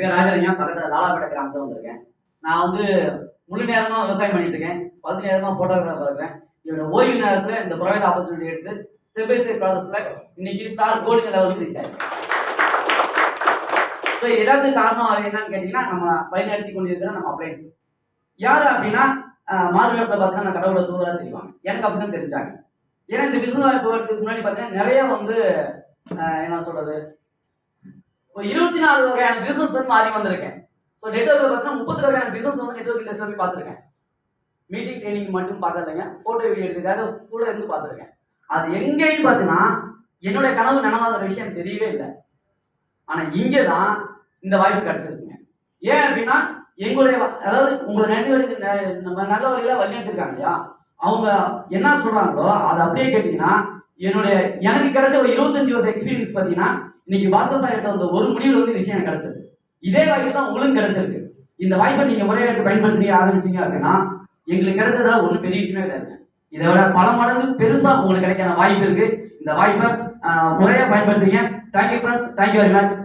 பேர் ராஜலிங்கம், பக்கத்தில் லாலாப்பேட்டை கிராமத்தில் வந்திருக்கேன். நான் வந்து முழு நேரமாக விவசாயம் பண்ணிட்டு இருக்கேன், 10 நேரமாக ஃபோட்டோகிராஃபர் இருக்கிறேன். என்னோட ஓய்வு நேரத்தில் இந்த ப்ரொவைட் ஆப்பர்ச்சுனிட்டி எடுத்து ஸ்டெப் பை ஸ்டெப் ப்ராசஸில் இன்னைக்கு ஸ்டார் கோல்டு லெவலுக்கு ரீச் ஆகிருக்கேன். ஸோ எல்லாத்துக்கும் காரணம் என்னன்னு கேட்டிங்கன்னா, நம்ம வழிநடத்தி கொண்டிருக்கிற நம்ம அப்ளைன்ஸ் யார் அப்படின்னா, மார்க்கெட்டில் பார்த்தீங்கன்னா நான் கடவுளை தூதராக தெரிவாங்க. எனக்கு அப்படி தான் தெரிஞ்சாங்க. ஏன்னா இந்த பிசினஸ் வாய்ப்பு வரதுக்கு முன்னாடி பார்த்தீங்கன்னா நிறைய வந்து என்ன சொல்றது, ஒரு 24 வகையான பிசினஸ் மாறி வந்திருக்கேன். ஸோ நெட்வொர்க்கில் பார்த்தீங்கன்னா 30 வகையான பிசினஸ் வந்து நெட்வொர்க் டெஸ்ட்ல போய் பார்த்துருக்கேன். மீட்டிங் ட்ரைனிங் மட்டும் பார்த்ததில்லைங்க, ஃபோட்டோ வீடியோ எடுக்கிறதுக்காக கூட இருந்து பார்த்துருக்கேன். அது எங்கேயும் பார்த்தீங்கன்னா என்னுடைய கனவு நனவாத விஷயம் தெரியவே இல்லை. ஆனால் இங்கே தான் இந்த வாய்ப்பு கிடைச்சிருக்குங்க. ஏன் அப்படின்னா எங்களுடைய, அதாவது உங்களை நம்ம நல்ல வழியில வழிநடத்திருக்காங்க இல்லையா, அவங்க என்ன சொல்றாங்களோ அதை அப்படியே கேட்டீங்கன்னா, எனக்கு கிடைச்ச ஒரு 25 வருஷம் எக்ஸ்பீரியன்ஸ் பார்த்தீங்கன்னா இன்னைக்கு பாஸ்கர் சார் எடுத்த ஒரு முடிவில் வந்து விஷயம் எனக்கு கிடைச்சது. இதே வாய்ப்பு தான் உங்களுக்கு கிடைச்சிருக்கு. இந்த வாய்ப்பை நீங்க முறையை எடுத்து பயன்படுத்தி ஆரம்பிச்சீங்க அப்படின்னா எங்களுக்கு கிடைச்சதால ஒன்றும் பெரிய விஷயமே கிடையாது. இதை விட பல மடங்கு பெருசா உங்களுக்கு கிடைக்கிற வாய்ப்பு இருக்கு. இந்த வாய்ப்பை முறையா பயன்படுத்துங்க. Thank you friends, thank you very much.